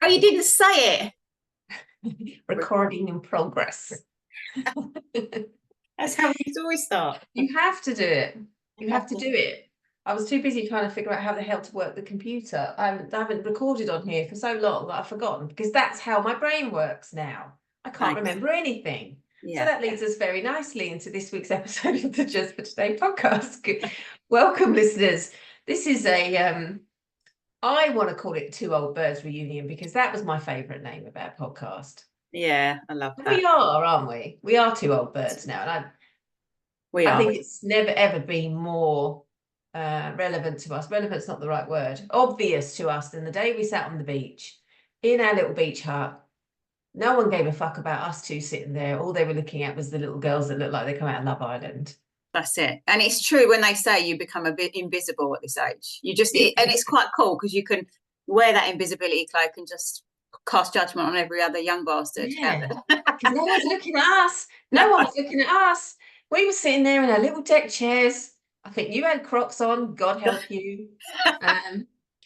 Oh, you didn't say it. Recording in progress. it. That's how we always start. You have to do it. You have to do it. I was too busy trying to figure out how the hell to work the computer. I haven't recorded on here for so long that I've forgotten, because that's how my brain works now. I can't remember anything. So that leads us very nicely into this week's episode of the Just for Today podcast. Welcome, listeners. This is I want to call it Two Old Birds Reunion, because that was my favourite name of our podcast. Yeah, I love that. We are, aren't we? We are two old birds now. And I think it's never, ever been more relevant to us. Relevant's not the right word. Obvious to us than the day we sat on the beach in our little beach hut. No one gave a fuck about us two sitting there. All they were looking at was the little girls that looked like they come out of Love Island. That's it. And it's true when they say you become a bit invisible at this age. You just, and it's quite cool because you can wear that invisibility cloak and just cast judgment on every other young bastard. Yeah. No one's looking at us. No one's looking at us. We were sitting there in our little deck chairs. I think you had Crocs on. God help you.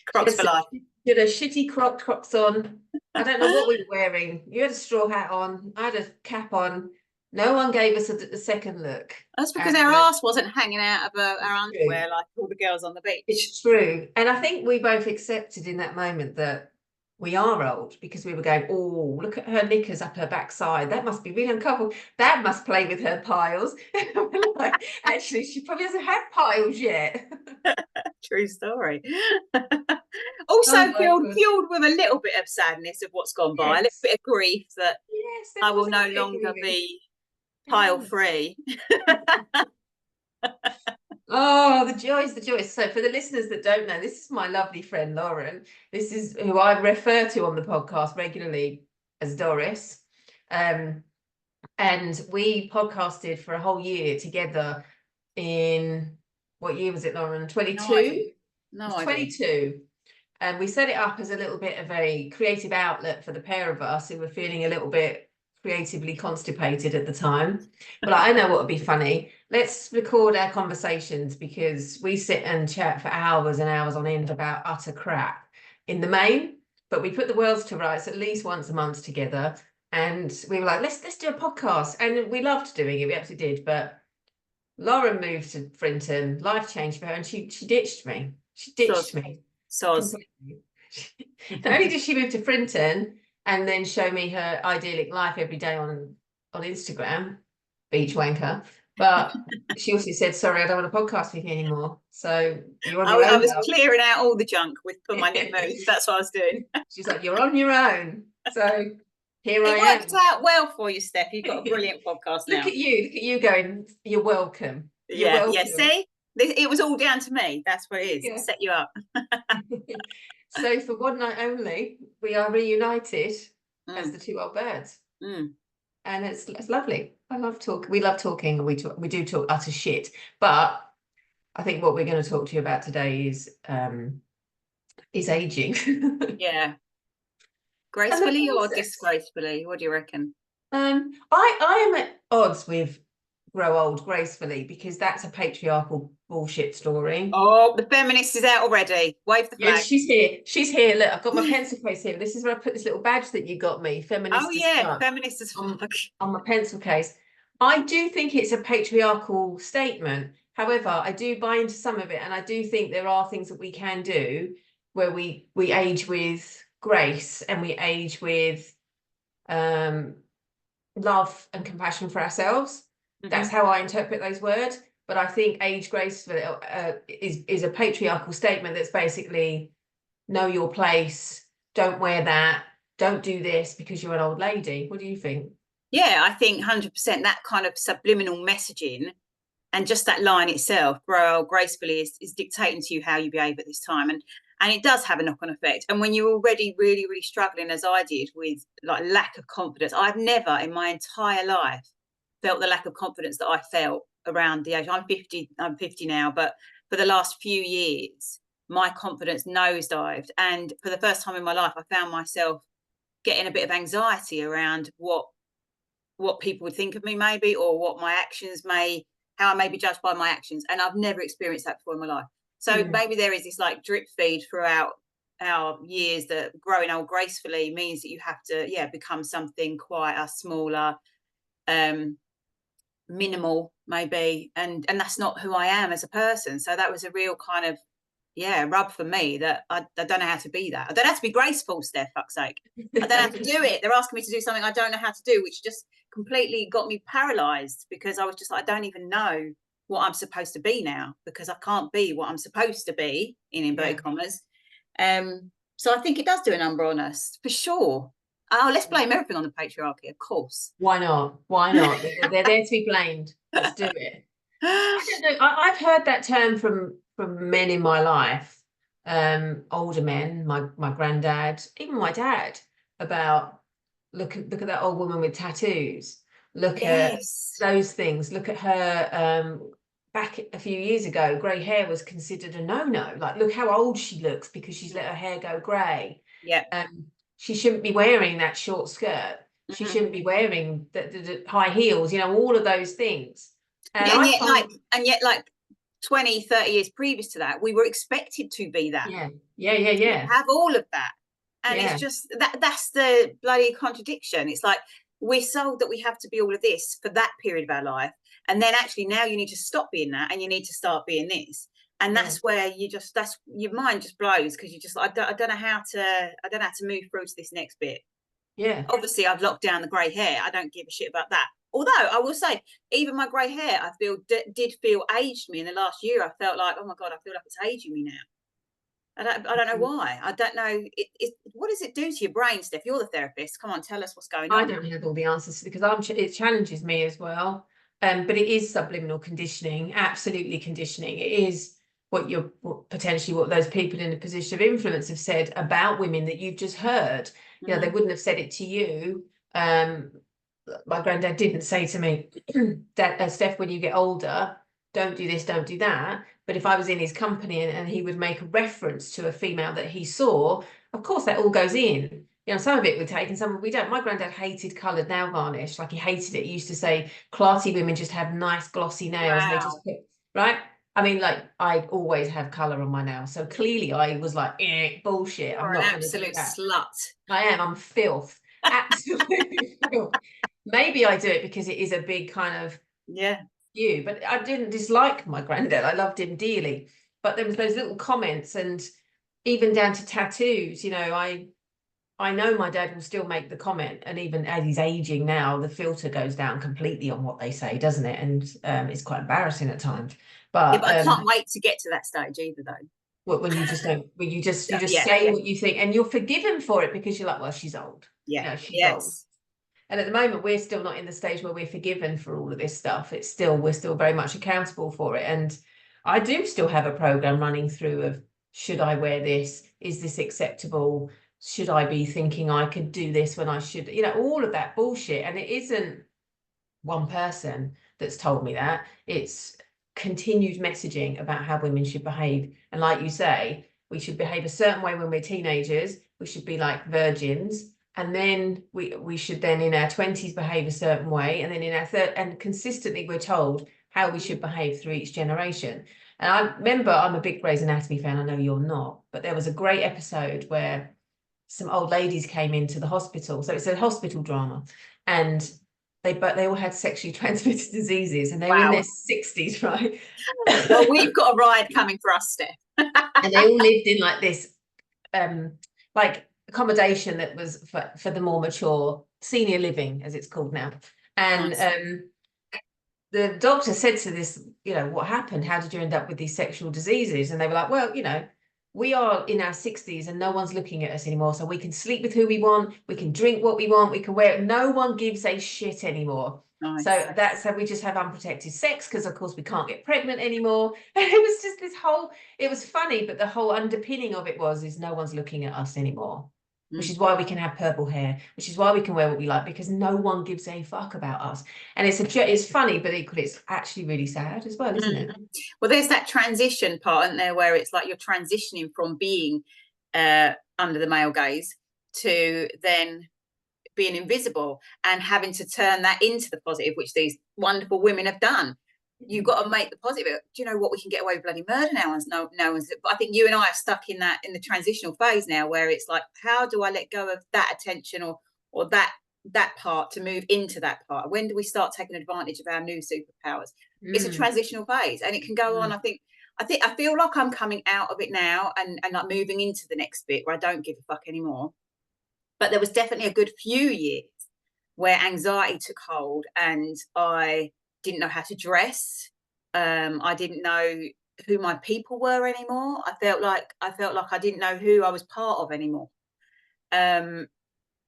Crocs for life. You had a shitty Crocs on. I don't know what we were wearing. You had a straw hat on. I had a cap on. No one gave us a second look. That's because our ass wasn't hanging out of our underwear like all the girls on the beach. It's true. And I think we both accepted in that moment that we are old, because we were going, oh, look at her knickers up her backside. That must be really uncomfortable. That must play with her piles. Like, actually, she probably doesn't have piles yet. True story. Also fueled with a little bit of sadness of what's gone by, a little bit of grief that I will no longer be pile free. Oh, the joys, the joys. So for the listeners that don't know, this is my lovely friend Lauren. This is who I refer to on the podcast regularly as Doris. And we podcasted for a whole year together in, what year was it, Lauren? 22? No, 22. And we set it up as a little bit of a creative outlet for the pair of us who were feeling a little bit creatively constipated at the time. But I know what would be funny. Let's record our conversations, because we sit and chat for hours and hours on end about utter crap in the main, but we put the worlds to rights at least once a month together. And we were like, let's do a podcast. And we loved doing it. We absolutely did. But Lauren moved to Frinton. Life changed for her, and she ditched me. She ditched me. Not only did she move to Frinton and then show me her idyllic life every day on Instagram, beach wanker, but she also said, sorry, I don't want to podcast with you anymore. So you're on your own. I was clearing out all the junk for my new move. That's what I was doing. She's like, you're on your own. So here I am. It worked out well for you, Steph. You've got a brilliant podcast now. Look at you going, you're welcome. You're welcome. Yeah, see? It was all down to me. That's what it is. Yeah. Set you up. So for one night only, we are reunited as the two old birds. And it's lovely. I love talking. We love talking. We do talk utter shit. But I think what we're going to talk to you about today is aging. Yeah. Gracefully or disgracefully? What do you reckon? I am at odds with grow old gracefully, because that's a patriarchal bullshit story. Oh, the feminist is out already. Wave the flag. Yes, she's here. She's here. Look, I've got my pencil case here. This is where I put this little badge that you got me. Feminist. Oh yeah, feminist as fuck. On my pencil case. I do think it's a patriarchal statement. However, I do buy into some of it, and I do think there are things that we can do where we age with grace, and we age with love and compassion for ourselves. That's how I interpret those words. But I think age gracefully is a patriarchal statement that's basically, know your place, don't wear that, don't do this because you're an old lady. What do you think? Yeah, I think 100% that kind of subliminal messaging, and just that line itself, grow old gracefully, is dictating to you how you behave at this time. And it does have a knock-on effect. And when you're already really, really struggling, as I did, with like lack of confidence, I've never in my entire life felt the lack of confidence that I felt around the age. I'm 50 now, but for the last few years, my confidence nosedived. And for the first time in my life, I found myself getting a bit of anxiety around what people would think of me, maybe, or what my actions how I may be judged by my actions. And I've never experienced that before in my life. So maybe there is this like drip feed throughout our years that growing old gracefully means that you have to, yeah, become something quite a smaller, minimal maybe, and that's not who I am as a person. So that was a real kind of, yeah, rub for me, that I don't know how to be that. I don't have to be graceful, Steph, fuck's sake. I don't have to do it. They're asking me to do something I don't know how to do, which just completely got me paralyzed, because I was just like, I don't even know what I'm supposed to be now, because I can't be what I'm supposed to be, in inverted commas. So I think it does do a number on us, for sure. Oh, let's blame everything on the patriarchy, of course. Why not? Why not? They're there to be blamed. Let's do it. I don't know. I've heard that term from men in my life, older men, my granddad, even my dad, about look at that old woman with tattoos. Look at those things. Look at her. Back a few years ago, grey hair was considered a no-no. Like, look how old she looks because she's let her hair go grey. Yeah. She shouldn't be wearing that short skirt. She shouldn't be wearing the high heels. You know, all of those things. And yet, like 20, 30 years previous to that, we were expected to be that. Yeah. Have all of that. And it's just that's the bloody contradiction. It's like, we're sold that we have to be all of this for that period of our life. And then actually now you need to stop being that, and you need to start being this. And that's where that's your mind just blows, because you just like, I don't know how to move through to this next bit. Yeah. Obviously, I've locked down the grey hair. I don't give a shit about that. Although I will say, even my grey hair, I feel did feel aged me in the last year. I felt like, oh my God, I feel like it's aging me now. I don't know why. I don't know. What does it do to your brain, Steph? You're the therapist. Come on, tell us what's going on. I don't have all the answers, because it challenges me as well. But it is subliminal conditioning, absolutely conditioning. It is what those people in a position of influence have said about women that you've just heard. You know, they wouldn't have said it to you. My granddad didn't say to me, Steph, when you get older, don't do this, don't do that. But if I was in his company and he would make a reference to a female that he saw, of course that all goes in. You know, some of it we take and some of it we don't. My granddad hated coloured nail varnish, like he hated it. He used to say classy women just have nice glossy nails. Wow. And they just right. I mean, like, I always have colour on my nails, so clearly I was like, bullshit. I'm not an absolute slut. I am. I'm filth. Absolutely filth. Maybe I do it because it is a big kind of you, but I didn't dislike my granddad. I loved him dearly, but there was those little comments, and even down to tattoos. You know, I know my dad will still make the comment, and even as he's aging now, the filter goes down completely on what they say, doesn't it? And it's quite embarrassing at times. But I can't wait to get to that stage either, though. When you just don't, when you just say what you think, and you're forgiven for it because you're like, well, she's old. Yeah, you know, she's old. And at the moment, we're still not in the stage where we're forgiven for all of this stuff. We're still very much accountable for it. And I do still have a program running through of, should I wear this? Is this acceptable? Should I be thinking I could do this when I should? You know, all of that bullshit. And it isn't one person that's told me that. It's continued messaging about how women should behave. And like you say, we should behave a certain way when we're teenagers. We should be like virgins. And then we should then in our 20s behave a certain way. And then in our and consistently we're told how we should behave through each generation. And I remember, I'm a big Grey's Anatomy fan. I know you're not, but there was a great episode where some old ladies came into the hospital. So it's a hospital drama. And they all had sexually transmitted diseases, and they were in their 60s, right? Well, we've got a ride coming for us, Steph. And they all lived in like this like accommodation that was for the more mature, senior living, as it's called now. And the doctor said to this, you know, what happened? How did you end up with these sexual diseases? And they were like, well, you know, we are in our 60s and no one's looking at us anymore. So we can sleep with who we want. We can drink what we want. We can wear it. No one gives a shit anymore. Nice. So that's how we just have unprotected sex, because of course we can't get pregnant anymore. And it was just this whole, it was funny, but the whole underpinning of it is no one's looking at us anymore. Which is why we can have purple hair, which is why we can wear what we like, because no one gives a fuck about us. And it's funny, but equally it's actually really sad as well, isn't it? Well, there's that transition part, isn't there, where it's like you're transitioning from being under the male gaze to then being invisible and having to turn that into the positive, which these wonderful women have done. you've got to make the positive. Do you know what? We can get away with bloody murder now. No one's. But I think you and I are stuck in the transitional phase now, where it's like, how do I let go of that attention or that part to move into that part? When do we start taking advantage of our new superpowers? It's a transitional phase, and it can go on. I feel like I'm coming out of it now, and like moving into the next bit where I don't give a fuck anymore. But there was definitely a good few years where anxiety took hold, and I didn't know how to dress. I didn't know who my people were anymore. I felt like I didn't know who I was part of anymore. And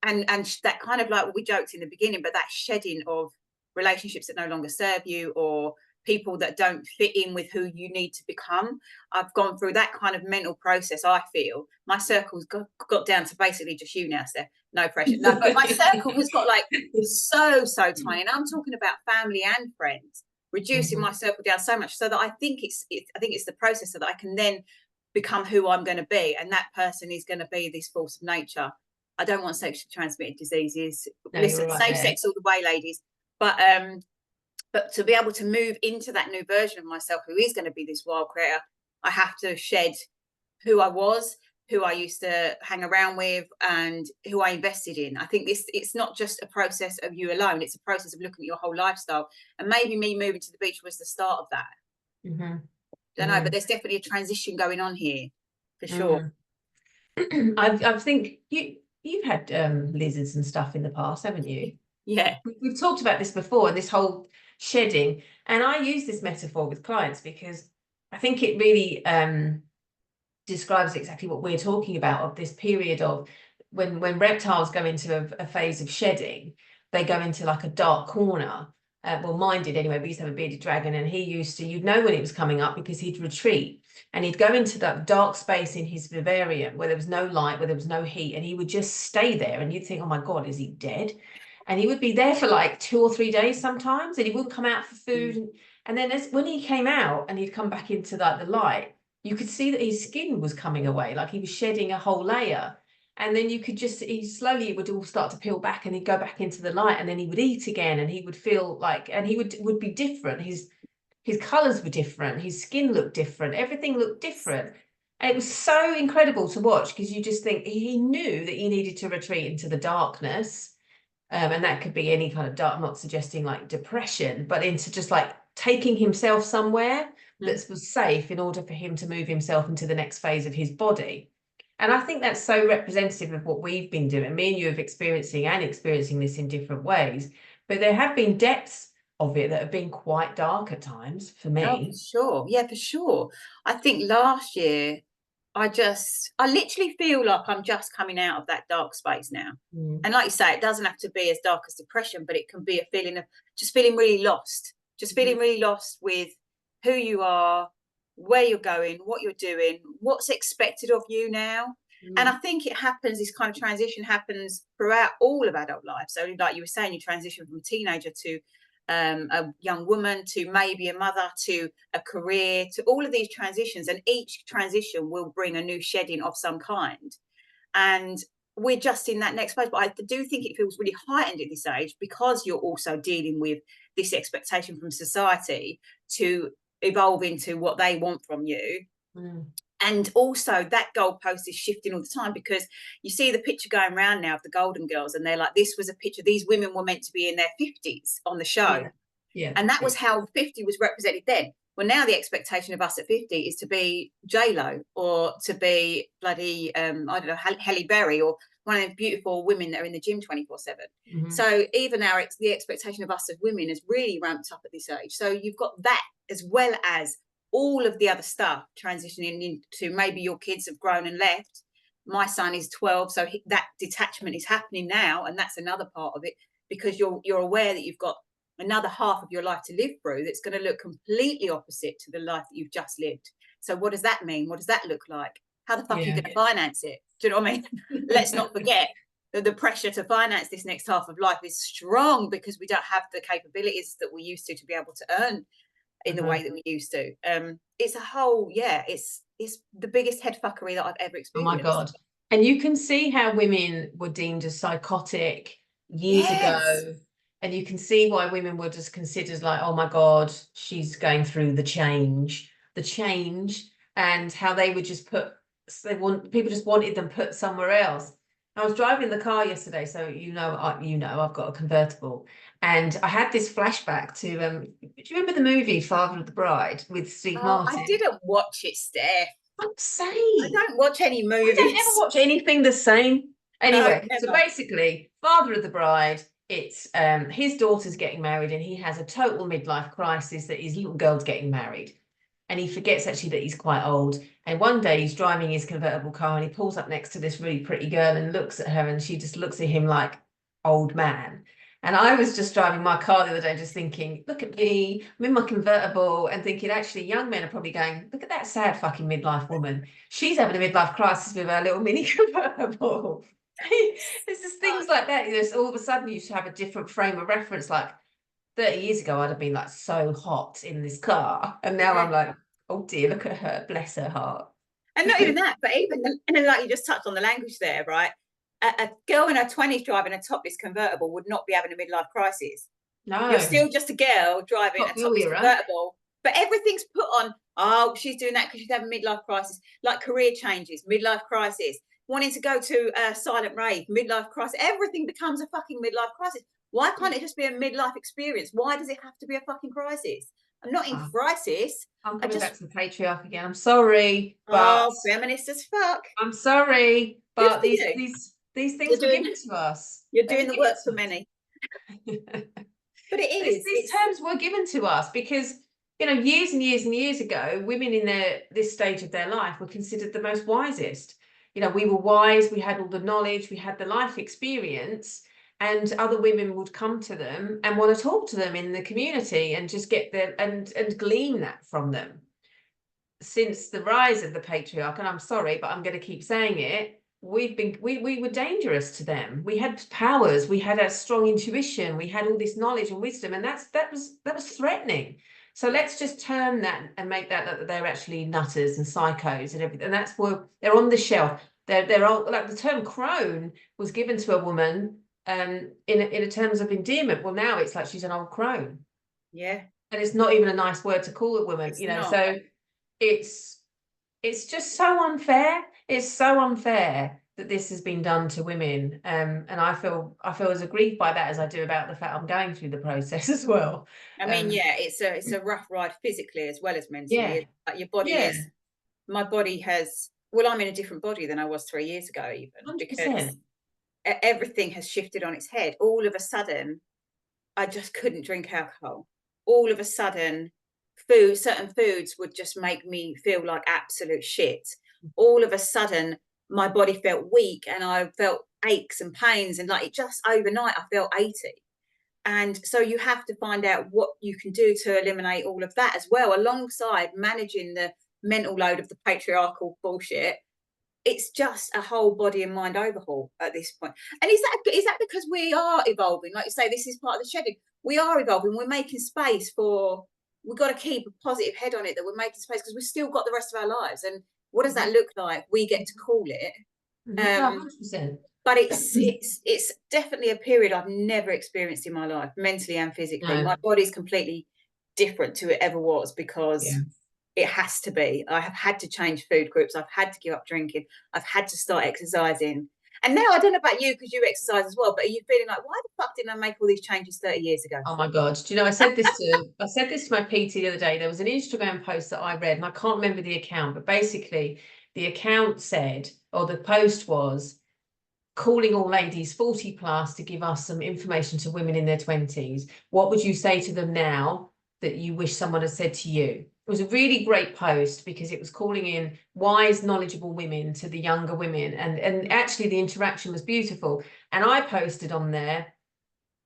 that kind of, like we joked in the beginning, but that shedding of relationships that no longer serve you, or people that don't fit in with who you need to become. I've gone through that kind of mental process. I feel my circle's got down to basically just you now, Steph. No pressure. No, but my circle has got like so tiny, and I'm talking about family and friends. Reducing my circle down so much, so that I think it's the process, so that I can then become who I'm going to be, and that person is going to be this force of nature. I don't want sexually transmitted diseases. No, listen, right safe there. sex all the way, ladies. But to be able to move into that new version of myself, who is going to be this wild creator, I have to shed who I was, who I used to hang around with, and who I invested in. I think it's not just a process of you alone. It's a process of looking at your whole lifestyle. And maybe me moving to the beach was the start of that. Don't know, but there's definitely a transition going on here, for sure. I think you've had lizards and stuff in the past, haven't you? Yeah. We've talked about this before, this whole shedding, and I use this metaphor with clients because I think it really describes exactly what we're talking about, of this period of when reptiles go into a phase of shedding. They go into like a dark corner. Well, mine did anyway. We used to have a bearded dragon, and you'd know when it was coming up, because he'd retreat and he'd go into that dark space in his vivarium where there was no light, where there was no heat, and he would just stay there. And you'd think, oh my God, is he dead? And he would be there for like 2 or 3 days sometimes, and he wouldn't come out for food. And then when he came out and he'd come back into the light, you could see that his skin was coming away, like he was shedding a whole layer. And then you could just, it would all start to peel back, and he'd go back into the light, and then he would eat again, and he would feel like, and he would be different. His colors were different. His skin looked different. Everything looked different. And it was so incredible to watch, because you just think he knew that he needed to retreat into the darkness. And that could be any kind of dark, I'm not suggesting like depression, but into just like taking himself somewhere that was safe in order for him to move himself into the next phase of his body. And I think that's so representative of what we've been doing. Me and you have experiencing this in different ways, but there have been depths of it that have been quite dark at times for me. Oh, for sure. Yeah, for sure. I think last year, I literally feel like I'm just coming out of that dark space now. And like you say, it doesn't have to be as dark as depression, but it can be a feeling of just feeling really lost, feeling really lost with who you are, where you're going, what you're doing, what's expected of you now. And I think this kind of transition happens throughout all of adult life. So like you were saying, you transition from a teenager to a young woman, to maybe a mother, to a career, to all of these transitions, and each transition will bring a new shedding of some kind. And we're just in that next phase. But I do think it feels really heightened at this age, because you're also dealing with this expectation from society to evolve into what they want from you. And also that goalpost is shifting all the time, because you see the picture going around now of the Golden Girls, and they're like, this was a picture, these women were meant to be in their 50s on the show. Yeah. And that was how 50 was represented then. Well, now the expectation of us at 50 is to be J-Lo, or to be bloody, I don't know, Halle Berry, or one of the beautiful women that are in the gym 24/7. So even the expectation of us as women has really ramped up at this age. So you've got that, as well as all of the other stuff transitioning into, maybe your kids have grown and left. My son is 12, so that detachment is happening now, and that's another part of it, because you're aware that you've got another half of your life to live through that's going to look completely opposite to the life that you've just lived. So what does that mean? What does that look like? How the fuck are you going to finance it? Do you know what I mean? Let's not forget that the pressure to finance this next half of life is strong, because we don't have the capabilities that we used to be able to earn in the way that we used to. It's a whole, it's the biggest head fuckery that I've ever experienced. Oh my God. And you can see how women were deemed as psychotic years ago, And you can see why women were just considered like, oh my God, she's going through the change, and how they would just put, people just wanted them put somewhere else. I was driving the car yesterday, so I've got a convertible, and I had this flashback to do you remember the movie Father of the Bride with Steve Oh, I Martin? didn't watch it, Steph. I'm I saying don't watch any I don't ever movies. watch anything the same. No, Anyway, so never. basically, Father of the Bride, it's his daughter's getting married and he has a total midlife crisis that his little girl's getting married. And he forgets actually that he's quite old. And one day he's driving his convertible car and he pulls up next to this really pretty girl and looks at her, and she just looks at him like, old man. And I was just driving my car the other day, just thinking, look at me, I'm in my convertible, and thinking, actually, young men are probably going, look at that sad fucking midlife woman. She's having a midlife crisis with her little mini convertible. It's just things like that. There's all of a sudden you should have a different frame of reference. Like 30 years ago, I'd have been like so hot in this car. And now I'm like, oh dear, look at her, bless her heart. And not even that, but even like you just touched on the language there, right? A girl in her 20s driving a topless convertible would not be having a midlife crisis. No. You're still just a girl driving Top a topless era. convertible, but everything's put on, oh, she's doing that because she's having a midlife crisis, like career changes, midlife crisis, wanting to go to a silent rave, midlife crisis. Everything becomes a fucking midlife crisis. Why can't it just be a midlife experience? Why does it have to be a fucking crisis? I'm not in crisis. I'm coming back to the patriarch again. I'm sorry, but feminist as fuck. I'm sorry, but these things were given to us. You're doing the work for many. But it is. These terms were given to us because, you know, years and years and years ago, women in this stage of their life were considered the most wisest. You know, we were wise, we had all the knowledge, we had the life experience, and other women would come to them and want to talk to them in the community and just get them and glean that from them. Since the rise of the patriarch, and I'm sorry, but I'm going to keep saying it, we were dangerous to them. We had powers, we had a strong intuition, we had all this knowledge and wisdom, and that was threatening. So let's just turn that and make that they're actually nutters and psychos and everything. And that's where they're on the shelf. They're all, like the term crone was given to a woman in terms of endearment. Well, now it's like she's an old crone. Yeah. And it's not even a nice word to call a woman, It's you know. not. So it's just so unfair. It's so unfair that this has been done to women. And I feel as aggrieved by that as I do about the fact I'm going through the process as well. I mean, it's a rough ride physically as well as mentally. Yeah. Like your body is, my body has, well, I'm in a different body than I was 3 years ago, even 100%. because everything has shifted on its head. All of a sudden, I just couldn't drink alcohol. All of a sudden, certain foods would just make me feel like absolute shit. All of a sudden, my body felt weak and I felt aches and pains, and like it just overnight I felt 80. And so you have to find out what you can do to eliminate all of that as well, alongside managing the mental load of the patriarchal bullshit. It's just a whole body and mind overhaul at this point. And is that because we are evolving? Like you say, this is part of the shedding. We are evolving. We're making space for, we've got to keep a positive head on it, that we're making space because we've still got the rest of our lives. And what does that look like? We get to call it. 100%. But it's definitely a period I've never experienced in my life, mentally and physically. No. My body's completely different to it ever was, because it has to be. I have had to change food groups. I've had to give up drinking. I've had to start exercising. And now, I don't know about you, because you exercise as well, but are you feeling like, why the fuck didn't I make all these changes 30 years ago? Oh my God. Do you know, I said this to my PT the other day. There was an Instagram post that I read, and I can't remember the account, but basically the account said, or the post was, calling all ladies 40 plus to give us some information to women in their 20s. What would you say to them now that you wish someone had said to you? It was a really great post because it was calling in wise, knowledgeable women to the younger women. And actually the interaction was beautiful. And I posted on there,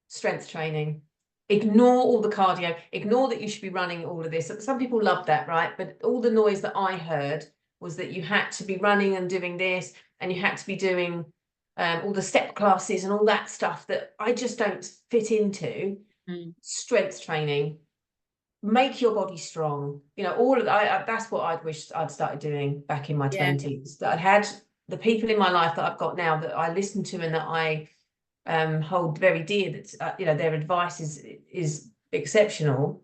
strength training. Ignore all the cardio. Ignore that you should be running all of this. Some people love that, right? But all the noise that I heard was that you had to be running and doing this, and you had to be doing all the step classes and all that stuff that I just don't fit into. Strength training, make your body strong, you know, all of that. That's what I'd wish I'd started doing back in my 20s, that I'd had the people in my life that I've got now that I listen to and that I hold very dear, that you know, their advice is exceptional.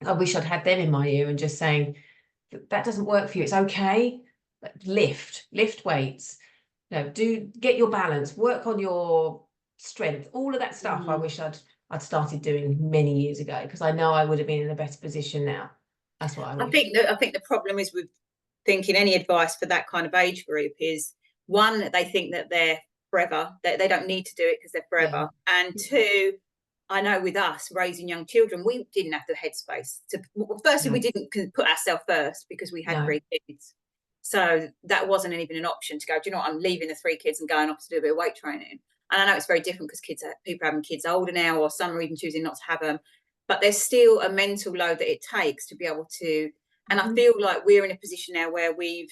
I wish I'd had them in my ear and just saying, that doesn't work for you, it's okay. Lift weights, you know, get your balance, work on your strength, all of that stuff. I wish I'd started doing many years ago, because I know I would have been in a better position now. That's what I wish. I think the problem is with thinking any advice for that kind of age group is, one, they think that they're forever, that they don't need to do it because they're forever. Yeah. And two, I know with us raising young children, we didn't have the headspace to, firstly, we didn't put ourselves first because we had 3 kids. So that wasn't even an option to go, do you know what, I'm leaving the 3 kids and going off to do a bit of weight training. And I know it's very different because people are having kids older now, or some are even choosing not to have them. But there's still a mental load that it takes to be able to, and I feel like we're in a position now where we've,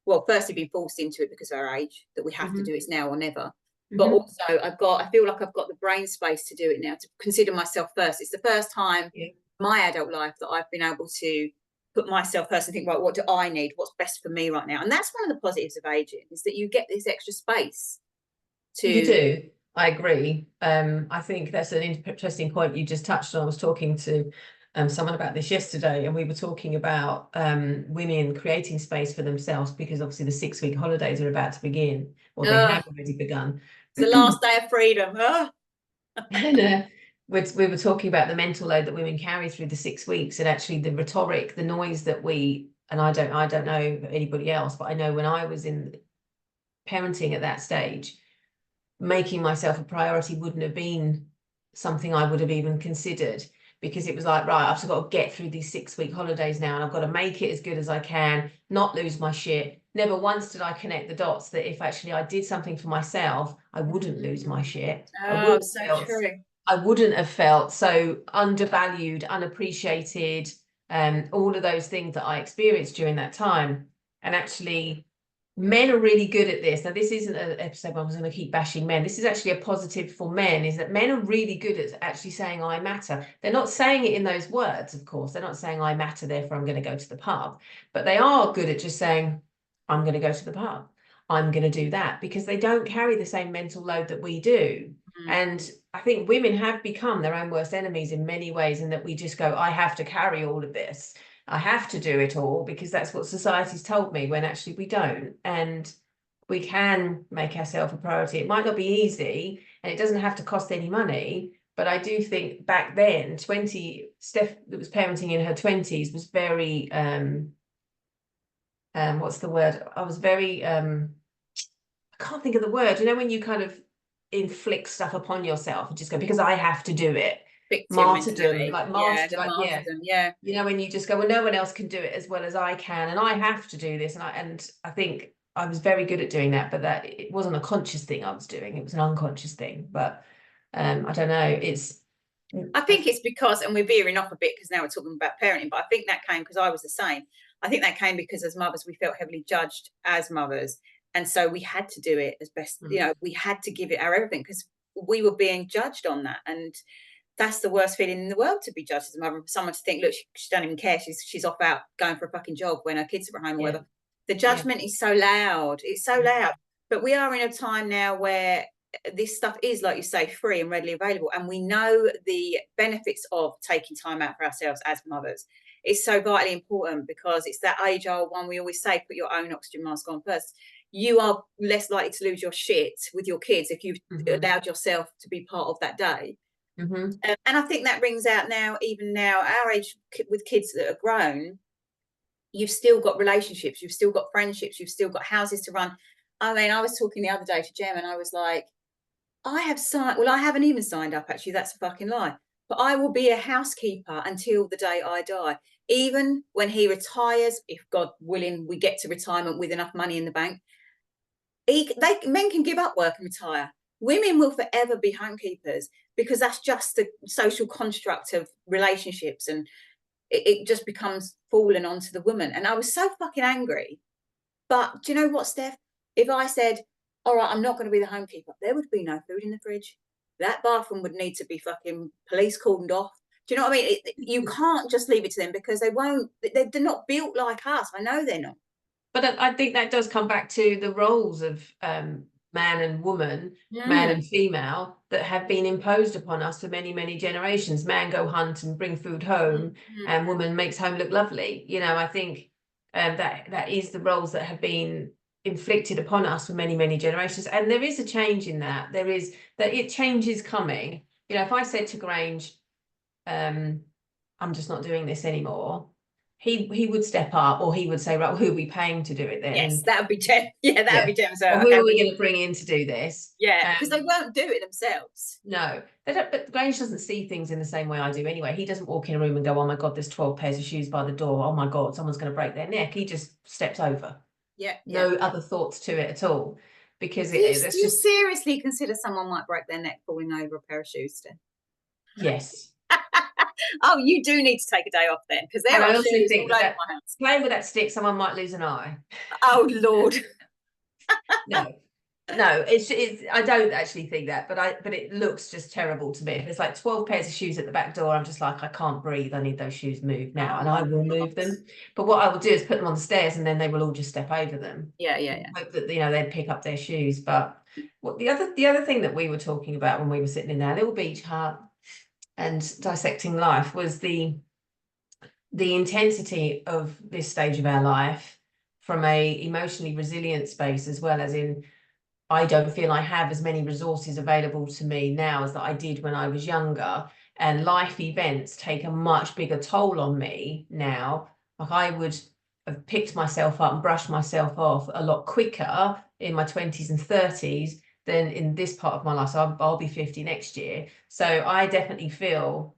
well, firstly been forced into it because of our age, that we have to do it now or never. But also I feel like I've got the brain space to do it now, to consider myself first. It's the first time in my adult life that I've been able to put myself first and think, right, what do I need? What's best for me right now? And that's one of the positives of aging, is that you get this extra space to... You do. I agree. I think that's an interesting point you just touched on. I was talking to someone about this yesterday, and we were talking about women creating space for themselves, because obviously the 6-week holidays are about to begin, or they have already begun. It's the last day of freedom. And we were talking about the mental load that women carry through the 6 weeks, and actually the rhetoric, the noise that we, and I don't know anybody else, but I know when I was in parenting at that stage, making myself a priority wouldn't have been something I would have even considered, because it was like, right, I've got to get through these 6-week holidays now, and I've got to make it as good as I can, not lose my shit. Never once did I connect the dots that if actually I did something for myself, I wouldn't lose my shit. Oh, so true. I wouldn't have felt so undervalued, unappreciated, all of those things that I experienced during that time. And actually, men are really good at this. Now, this isn't an episode where I was going to keep bashing men. This is actually a positive for men, is that men are really good at actually saying I matter. They're not saying it in those words, of course. They're not saying I matter, therefore I'm going to go to the pub. But they are good at just saying, I'm going to go to the pub. I'm going to do that, because they don't carry the same mental load that we do. And I think women have become their own worst enemies in many ways, in that we just go, I have to carry all of this. I have to do it all because that's what society's told me, when actually we don't. And we can make ourselves a priority. It might not be easy, and it doesn't have to cost any money. But I do think back then, Steph, that was parenting in her 20s, was very, what's the word? I was very, I can't think of the word. You know, when you kind of inflict stuff upon yourself and just go, because I have to do it. Martyrdom, like martyrdom, yeah. You know, when you just go, well, no one else can do it as well as I can, and I have to do this. And I think I was very good at doing that, but that it wasn't a conscious thing I was doing. It was an unconscious thing. But I don't know. I think it's because, and we're veering off a bit because now we're talking about parenting, but I think that came because I was the same. I think that came because as mothers, we felt heavily judged as mothers. And so we had to do it as best, you know, we had to give it our everything because we were being judged on that. And that's the worst feeling in the world, to be judged as a mother, for someone to think, look, she don't even care. She's off out going for a fucking job when her kids are at home or whatever. The judgment is so loud. It's so loud. But we are in a time now where this stuff is, like you say, free and readily available. And we know the benefits of taking time out for ourselves as mothers. It's so vitally important, because it's that age-old one we always say, put your own oxygen mask on first. You are less likely to lose your shit with your kids if you've allowed yourself to be part of that day. And I think that rings out now, even now, our age, with kids that are grown, you've still got relationships, you've still got friendships, you've still got houses to run. I mean, I was talking the other day to Jem, and I was like, I haven't even signed up, actually, that's a fucking lie. But I will be a housekeeper until the day I die. Even when he retires, if God willing, we get to retirement with enough money in the bank, men can give up work and retire. Women will forever be homekeepers, because that's just the social construct of relationships, and it just becomes fallen onto the woman. And I was so fucking angry. But do you know what, Steph? If I said, all right, I'm not going to be the homekeeper, there would be no food in the fridge. That bathroom would need to be fucking police cordoned off. Do you know what I mean? You can't just leave it to them, because they won't. They're not built like us. I know they're not. But I think that does come back to the roles of man and woman, man and female, that have been imposed upon us for many, many generations. Man go hunt and bring food home, and woman makes home look lovely. You know, I think that is the roles that have been inflicted upon us for many, many generations. And there is a change in that. There is that change is coming. You know, if I said to Grange, I'm just not doing this anymore, he would step up, or he would say, right, well, who are we paying to do it then? Yes, that would be Jem. Yeah, that would be Jem. So or who are we going to bring in to do this? Yeah, because they won't do it themselves. No, they don't. But Grange doesn't see things in the same way I do anyway. He doesn't walk in a room and go, oh my God, there's 12 pairs of shoes by the door. Oh my God, someone's going to break their neck. He just steps over. Yeah. No other thoughts to it at all. Because do you seriously consider someone might break their neck falling over a pair of shoes, Steph? Yes. Oh, you do need to take a day off then, because there are shoes all over my house. Playing with that stick, someone might lose an eye. Oh Lord. No, it's I don't actually think that, but it looks just terrible to me. If there's like 12 pairs of shoes at the back door, I'm just like, I can't breathe. I need those shoes moved now, and I will move them. But what I will do is put them on the stairs, and then they will all just step over them. Yeah. Hope that, you know, they'd pick up their shoes. But what the other thing that we were talking about when we were sitting in our little beach hut and dissecting life was the intensity of this stage of our life from a emotionally resilient space, as well as in, I don't feel I have as many resources available to me now as that I did when I was younger, and life events take a much bigger toll on me now. Like, I would have picked myself up and brushed myself off a lot quicker in my 20s and 30s than in this part of my life. So I'll be 50 next year. So I definitely feel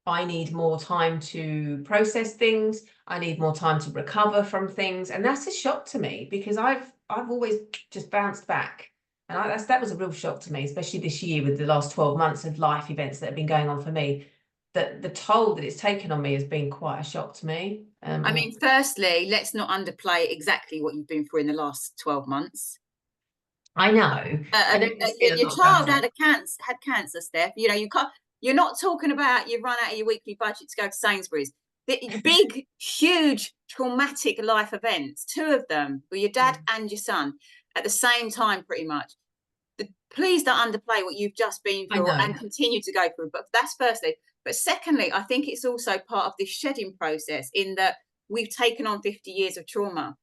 I need more time to process things. I need more time to recover from things. And that's a shock to me, because I've always just bounced back. And that was a real shock to me, especially this year with the last 12 months of life events that have been going on for me. That the toll that it's taken on me has been quite a shock to me. I mean, firstly, let's not underplay exactly what you've been through in the last 12 months. I know. Your child had cancer, Steph. You know, you're not talking about you've run out of your weekly budget to go to Sainsbury's. The big, huge, traumatic life events, 2 of them were your dad and your son at the same time, pretty much. Please don't underplay what you've just been through and continue to go through. But that's firstly. But secondly, I think it's also part of this shedding process, in that we've taken on 50 years of trauma.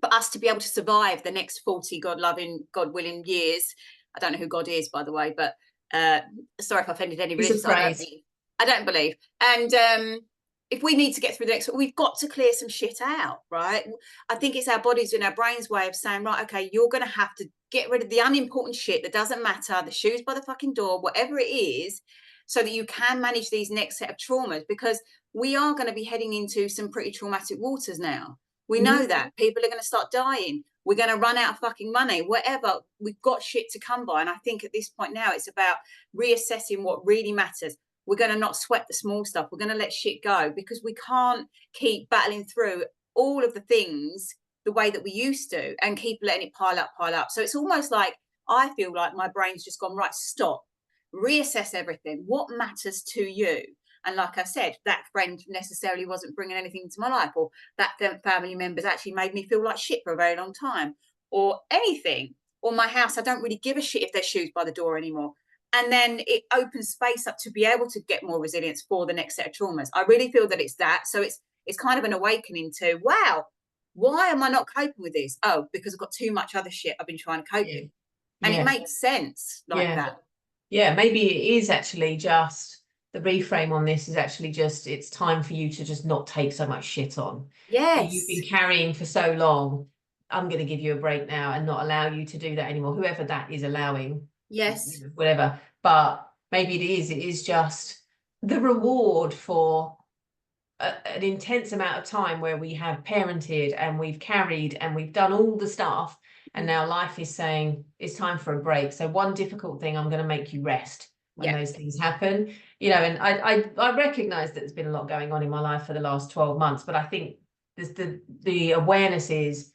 For us to be able to survive the next 40 God-loving, God-willing years. I don't know who God is, by the way, but sorry if I offended any religious. I don't believe. And if we need to get through the next, we've got to clear some shit out, right? I think it's our bodies and our brains' way of saying, right, okay, you're going to have to get rid of the unimportant shit that doesn't matter, the shoes by the fucking door, whatever it is, so that you can manage these next set of traumas, because we are going to be heading into some pretty traumatic waters now. We know that people are going to start dying. We're going to run out of fucking money, whatever. We've got shit to come by. And I think at this point now, it's about reassessing what really matters. We're going to not sweat the small stuff. We're going to let shit go, because we can't keep battling through all of the things the way that we used to and keep letting it pile up. So it's almost like, I feel like my brain's just gone, right, stop, reassess everything. What matters to you? And like I said, that friend necessarily wasn't bringing anything into my life, or that family members actually made me feel like shit for a very long time, or anything. Or my house, I don't really give a shit if there's shoes by the door anymore. And then it opens space up to be able to get more resilience for the next set of traumas. I really feel that it's that. So it's kind of an awakening to, wow, why am I not coping with this? Oh, because I've got too much other shit I've been trying to cope with. And it makes sense like that. Yeah, maybe it is actually just, the reframe on this is actually just, it's time for you to just not take so much shit on. Yes. You've been carrying for so long. I'm going to give you a break now and not allow you to do that anymore. Whoever that is allowing. Yes. Whatever. But maybe it is just the reward for an intense amount of time where we have parented and we've carried and we've done all the stuff. And now life is saying it's time for a break. So one difficult thing, I'm going to make you rest when those things happen, you know. And I recognize that there's been a lot going on in my life for the last 12 months, but I think there's the awareness is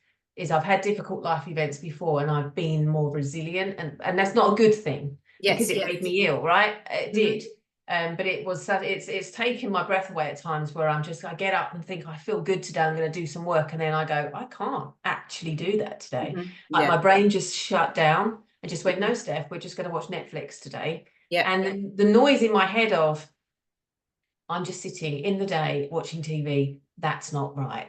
I've had difficult life events before and I've been more resilient, and that's not a good thing, because it made me ill, right? It did. But it's taken my breath away at times, where I get up and think, I feel good today, I'm going to do some work, and then I go, I can't actually do that today. Like my brain just shut down. and just went, no, Steph, we're just going to watch Netflix today. Yeah. And the noise in my head of, I'm just sitting in the day watching TV, that's not right.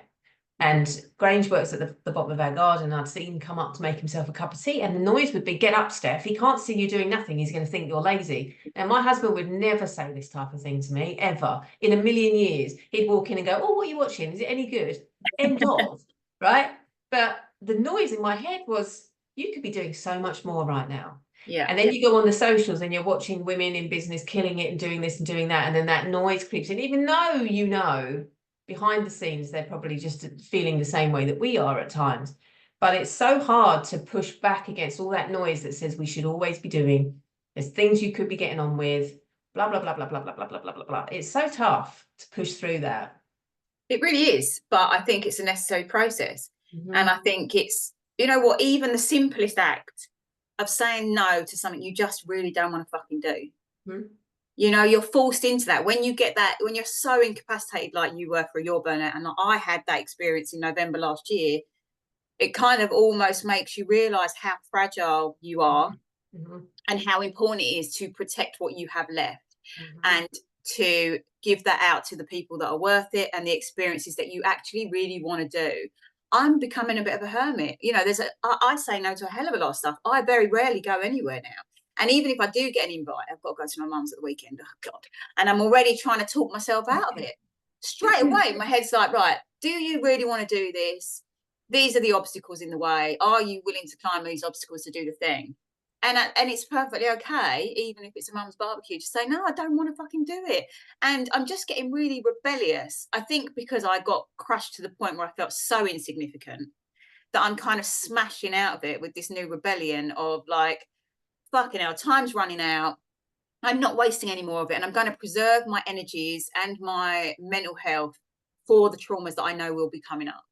And Grange works at the bottom of our garden. I'd seen him come up to make himself a cup of tea, and the noise would be, get up, Steph. He can't see you doing nothing. He's going to think you're lazy. Now, my husband would never say this type of thing to me, ever. In a million years, he'd walk in and go, oh, what are you watching? Is it any good? End of, right? But the noise in my head was, you could be doing so much more right now. Yeah. And then you go on the socials and you're watching women in business killing it and doing this and doing that. And then that noise creeps in, even though you know behind the scenes they're probably just feeling the same way that we are at times. But it's so hard to push back against all that noise that says we should always be doing, there's things you could be getting on with, blah blah blah blah blah blah blah blah blah blah blah. It's so tough to push through that. It really is, but I think it's a necessary process. And I think it's, you know what, even the simplest act of saying no to something you just really don't want to fucking do. You know, you're forced into that when you get that, when you're so incapacitated like you were for your burnout, and I had that experience in November last year. It kind of almost makes you realize how fragile you are and how important it is to protect what you have left and to give that out to the people that are worth it and the experiences that you actually really want to do. I'm becoming a bit of a hermit. You know, I say no to a hell of a lot of stuff. I very rarely go anywhere now. And even if I do get an invite, I've got to go to my mum's at the weekend. Oh, God. And I'm already trying to talk myself out of it. Straight away, my head's like, right, do you really want to do this? These are the obstacles in the way. Are you willing to climb these obstacles to do the thing? And it's perfectly okay, even if it's a mum's barbecue, to say, no, I don't want to fucking do it. And I'm just getting really rebellious. I think because I got crushed to the point where I felt so insignificant that I'm kind of smashing out of it with this new rebellion of like, fucking hell, time's running out. I'm not wasting any more of it. And I'm going to preserve my energies and my mental health for the traumas that I know will be coming up.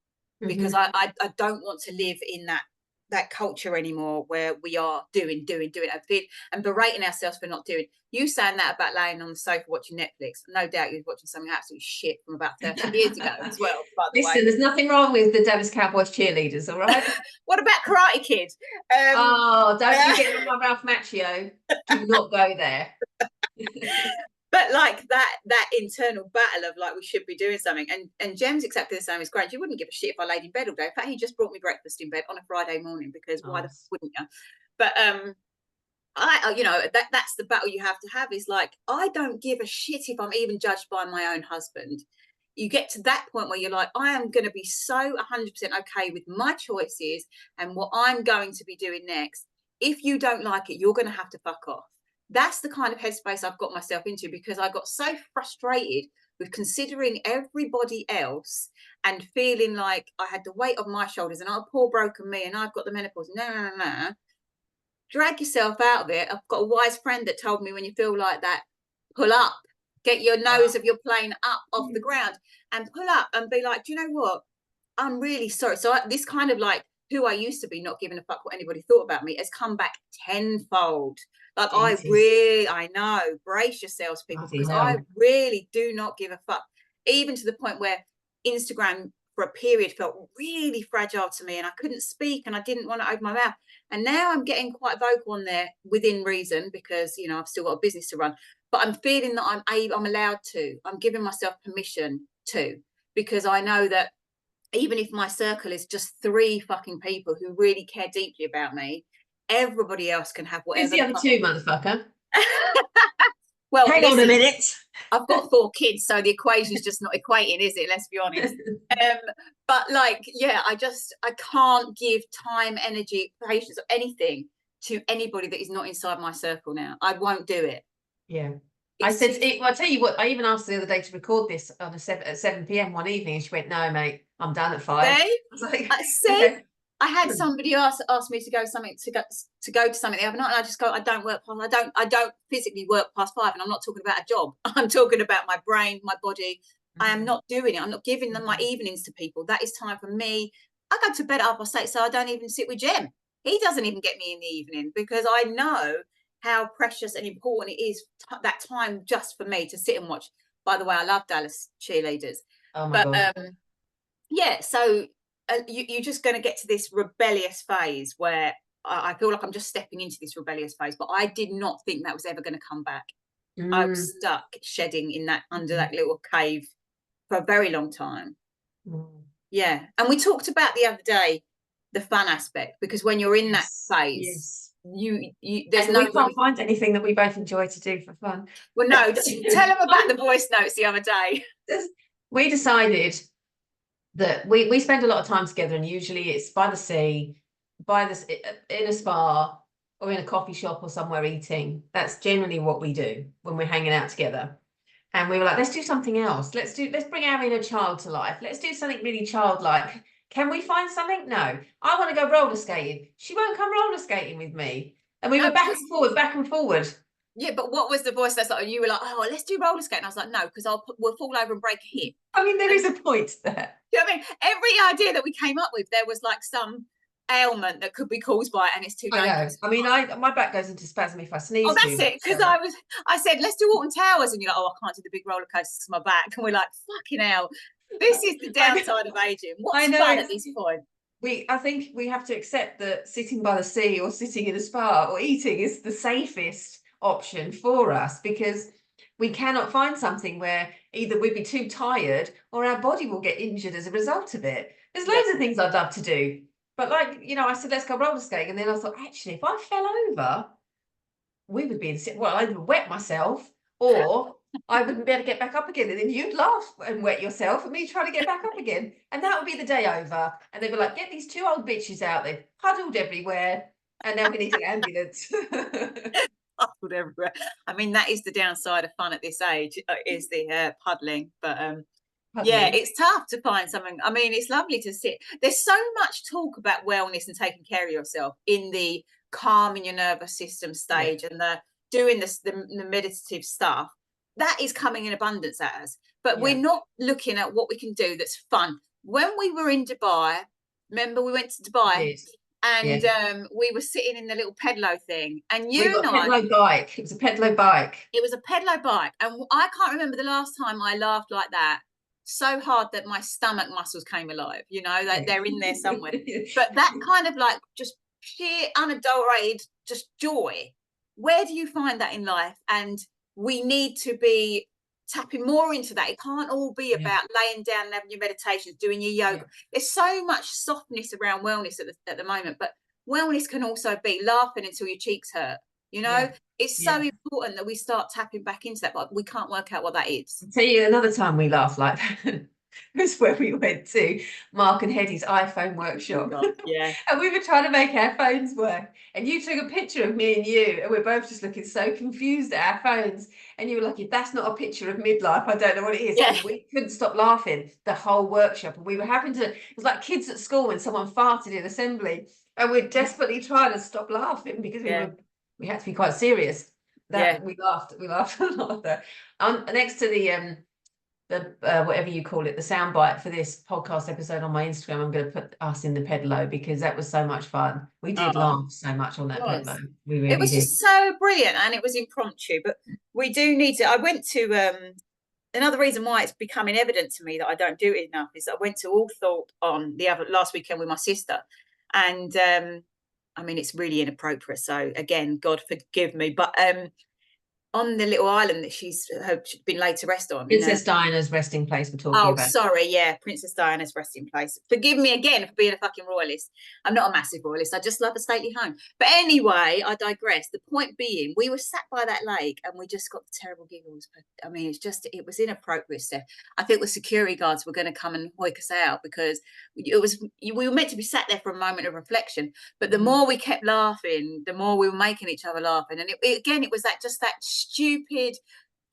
Because I don't want to live in that culture anymore where we are doing and berating ourselves for not doing. You saying that about laying on the sofa watching Netflix, no doubt you're watching something absolutely shit from about 30 years ago as well, by the way. Listen, there's nothing wrong with the Dallas Cowboys cheerleaders, all right? What about Karate Kid? Oh, don't you get on my Ralph Macchio. Do not go there. But like that internal battle of like, we should be doing something. And Jem's exactly the same as Grant. You wouldn't give a shit if I laid in bed all day. In fact, he just brought me breakfast in bed on a Friday morning, because why the fuck wouldn't you? But I you know, that's the battle you have to have, is like, I don't give a shit if I'm even judged by my own husband. You get to that point where you're like, I am going to be so 100% okay with my choices and what I'm going to be doing next. If you don't like it, you're going to have to fuck off. That's the kind of headspace I've got myself into, because I got so frustrated with considering everybody else and feeling like I had the weight on my shoulders and, oh, poor broken me, and I've got the menopause. No. Drag yourself out of it. I've got a wise friend that told me, when you feel like that, pull up, get your nose of your plane up off the ground and pull up and be like, do you know what? I'm really sorry. So this kind of like, who I used to be, not giving a fuck what anybody thought about me, has come back tenfold. Like, I know, brace yourselves, people, because I really do not give a fuck. Even to the point where Instagram for a period felt really fragile to me, and I couldn't speak and I didn't want to open my mouth. And now I'm getting quite vocal on there within reason, because, you know, I've still got a business to run, but I'm feeling that I'm allowed to. I'm giving myself permission to, because I know that even if my circle is just 3 fucking people who really care deeply about me, everybody else can have whatever. Who's the other 2, motherfucker? Well, hang on a minute. I've got 4 kids, so the equation's just not equating, is it? Let's be honest. But like, yeah, I can't give time, energy, patience, or anything to anybody that is not inside my circle now. I won't do it. Yeah. I said, I'll tell you what, I even asked the other day to record this on at 7 p.m. one evening, and she went, no, mate, I'm done at 5. I said, okay. I had somebody ask me to go to something the other night, and I just go, I don't physically work past 5, and I'm not talking about a job. I'm talking about my brain, my body. I am not doing it. I'm not giving them my evenings to people. That is time for me. I go to bed at 6:30, so I don't even sit with Jem. He doesn't even get me in the evening, because I know how precious and important it is, that time just for me to sit and watch. By the way, I love Dallas cheerleaders. Oh my God. Yeah, so you're just going to get to this rebellious phase where I feel like I'm just stepping into this rebellious phase, but I did not think that was ever going to come back. I was stuck shedding in that under that little cave for a very long time. Yeah. And we talked about the other day the fun aspect, because when you're in that phase, you there's and no we can't find anything that we both enjoy to do for fun. Well, no, tell them about the voice notes the other day. We decided that we spend a lot of time together, and usually it's by the sea, in a spa, or in a coffee shop or somewhere eating. That's generally what we do when we're hanging out together. And we were like, let's do something else. Let's bring our inner child to life. Let's do something really childlike. Can we find something? No. I want to go roller skating. She won't come roller skating with me. And we were back and forward, back and forward. Yeah, but what was the voice that's like, you were like, oh, let's do roller skating. I was like, no, because we'll fall over and break a hip. I mean, there is a point there. You know what I mean? Every idea that we came up with, there was like some ailment that could be caused by it, and it's too dangerous. I mean, my back goes into spasm if I sneeze. Oh, that's it. Because I said, let's do Alton Towers, and you're like, oh, I can't do the big roller coasters to my back, and we're like, fucking hell, this is the downside of aging. What's fun at this point? I think we have to accept that sitting by the sea or sitting in a spa or eating is the safest option for us, because we cannot find something where either we'd be too tired or our body will get injured as a result of it. There's loads of things I'd love to do. But like, you know, I said, let's go roller skating. And then I thought, actually, if I fell over, we would be well, I'd wet myself, or I wouldn't be able to get back up again. And then you'd laugh and wet yourself and me trying to get back up again. And that would be the day over. And they'd be like, get these two old bitches out there, huddled everywhere. And now we need an ambulance. Huddled everywhere. I mean, that is the downside of fun at this age, is the puddling. But yeah, it's tough to find something. I mean, it's lovely to sit. There's so much talk about wellness and taking care of yourself in the calming your nervous system stage, and the doing the meditative stuff. That is coming in abundance at us. But we're not looking at what we can do that's fun. When we were in Dubai, remember we went to Dubai? And we were sitting in the little pedalo thing, and pedalo bike. It was a pedalo bike. It was a pedalo bike, and I can't remember the last time I laughed like that so hard that my stomach muscles came alive. You know, like they're in there somewhere. But that kind of like just sheer unadulterated just joy. Where do you find that in life? And we need to be tapping more into that. It can't all be about laying down and having your meditations, doing your yoga. There's so much softness around wellness at the moment, but wellness can also be laughing until your cheeks hurt. You know, it's so important that we start tapping back into that, but we can't work out what that is. I'll tell you another time we laughed like that. It was when we went to Mark and Hetty's iPhone workshop. And we were trying to make our phones work. And you took a picture of me and you, and we're both just looking so confused at our phones. And you were like, if that's not a picture of midlife, I don't know what it is. And we couldn't stop laughing the whole workshop. And we were having to, it was like kids at school when someone farted in assembly. And we're desperately trying to stop laughing because we had to be quite serious. We laughed a lot there. Next to the whatever you call it, the soundbite for this podcast episode on my Instagram, I'm going to put us in the pedalo, because that was so much fun. We did laugh so much on that pedalo. We really did. Just so brilliant, and it was impromptu, but we do need to. I went to another reason why it's becoming evident to me that I don't do it enough is that I went to All Thought on last weekend with my sister, and I mean, it's really inappropriate, so again, God forgive me, but on the little island that she's been laid to rest on. Princess Diana's resting place we're talking about. Oh, sorry, Princess Diana's resting place. Forgive me again for being a fucking royalist. I'm not a massive royalist. I just love a stately home. But anyway, I digress. The point being, we were sat by that lake and we just got the terrible giggles. But I mean, it was inappropriate, Steph. I think the security guards were going to come and hoik us out, because we were meant to be sat there for a moment of reflection. But the more we kept laughing, the more we were making each other laugh. And it was that stupid,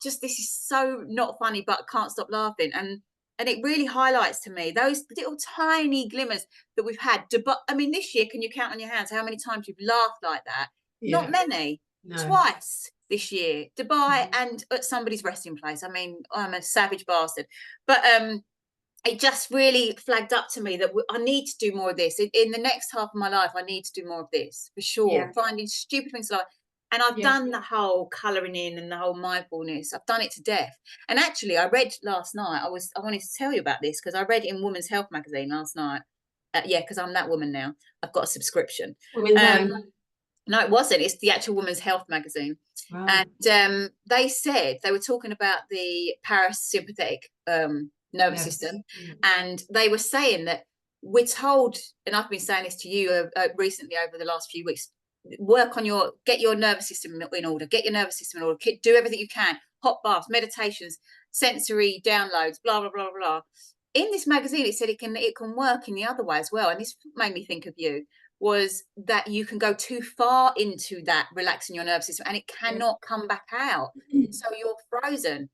just this is so not funny, but can't stop laughing. And it really highlights to me those little tiny glimmers that we've had. I mean, this year, can you count on your hands how many times you've laughed like that? Not many. Twice this year, Dubai and at somebody's resting place. I mean, I'm a savage bastard, but it just really flagged up to me that I need to do more of this in the next half of my life. I need to do more of this for sure. Finding stupid things like. And I've done the whole colouring in and the whole mindfulness. I've done it to death. And actually, I read last night, I wanted to tell you about this, because I read in Women's Health magazine last night, Yeah, because I'm that woman now. I've got a subscription. Women's Own. No, it wasn't. It's the actual Woman's Health magazine. Right. And they said they were talking about the parasympathetic nervous system. And they were saying that we're told, and I've been saying this to you recently over the last few weeks, get your nervous system in order, get your nervous system in order, do everything you can, hot baths, meditations, sensory downloads, blah, blah, blah, blah. In this magazine, it said it can work in the other way as well. And this made me think of you, was that you can go too far into that relaxing your nervous system and it cannot come back out. So you're frozen.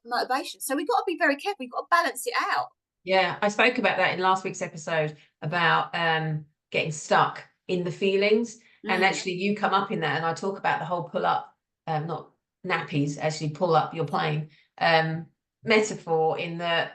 Motivation. So we've got to be very careful. We've got to balance it out. Yeah, I spoke about that in last week's episode about getting stuck in the feelings. And actually you come up in that, and I talk about the whole pull up, not nappies, actually pull up your plane metaphor, in that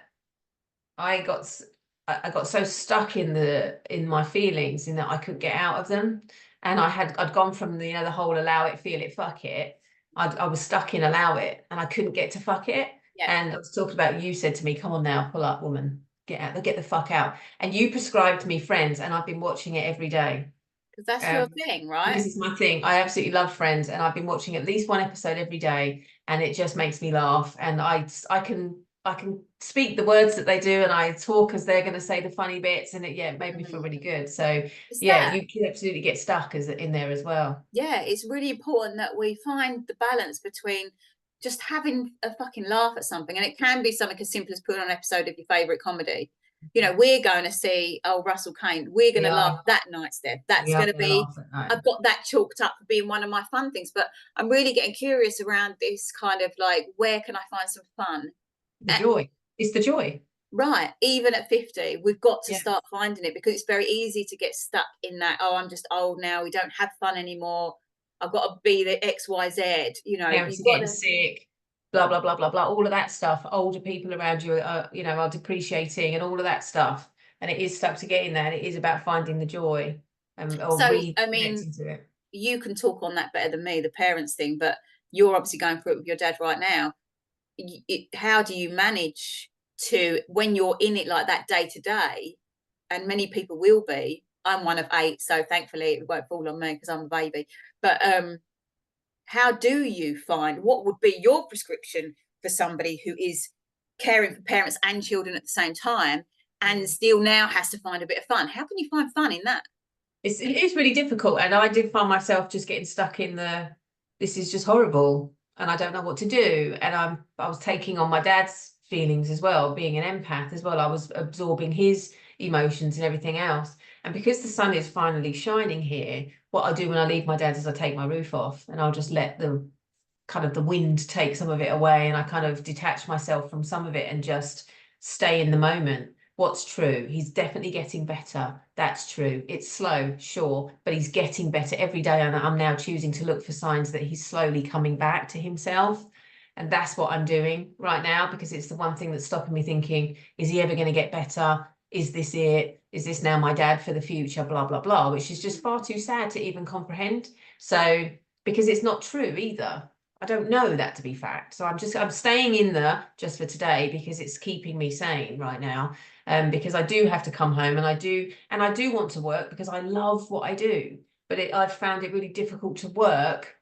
I got so stuck in my feelings, in that I couldn't get out of them. And I'd gone from the the whole allow it, feel it, fuck it. I was stuck in allow it, and I couldn't get to fuck it. And I was talking about, you said to me, come on now, pull up, woman, get out, get the fuck out. And you prescribed me Friends, and I've been watching it every day. Because that's your thing, right? Because it's my thing. I absolutely love Friends, and I've been watching at least one episode every day, and it just makes me laugh. And I can speak the words that they do, and I talk as they're going to say the funny bits, and it made me feel really good. So you can absolutely get stuck in there as well. Yeah, it's really important that we find the balance between just having a fucking laugh at something, and it can be something as simple as putting on an episode of your favorite comedy. We're going to see Russell Kane. We're going to laugh that night, Steph. That's going to be, I've got that chalked up for being one of my fun things. But I'm really getting curious around this kind of like, where can I find some fun? The joy. It's the joy. Right. Even at 50, we've got to start finding it, because it's very easy to get stuck in that, I'm just old now, we don't have fun anymore, I've got to be the XYZ, Parents are getting sick, blah, blah, blah, blah, blah, all of that stuff. Older people around you are depreciating, and all of that stuff. And it is stuck to get in there, and it is about finding the joy reconnecting to it. You can talk on that better than me, the parents thing, but you're obviously going through it with your dad right now. How do you manage to, when you're in it like that day to day, and many people will be, I'm one of 8, so thankfully it won't fall on me because I'm a baby, but how do you find, what would be your prescription for somebody who is caring for parents and children at the same time, and still now has to find a bit of fun? How can you find fun in that? It is really difficult, and I did find myself just getting stuck in this is just horrible and I don't know what to do. And I was taking on my dad's feelings as well, being an empath as well. I was absorbing his emotions and everything else. And because the sun is finally shining here, what I do when I leave my dad's is I take my roof off, and I'll just let the wind take some of it away, and I kind of detach myself from some of it and just stay in the moment. What's true? He's definitely getting better. That's true. It's slow, sure, but he's getting better every day. And I'm now choosing to look for signs that he's slowly coming back to himself. And that's what I'm doing right now, because it's the one thing that's stopping me thinking, is he ever going to get better? Is this it? Is this now my dad for the future? Blah, blah, blah, which is just far too sad to even comprehend. So, because it's not true either. I don't know that to be fact. So I'm staying in there just for today, because it's keeping me sane right now. Because I do have to come home, and I do want to work because I love what I do. But I've found it really difficult to work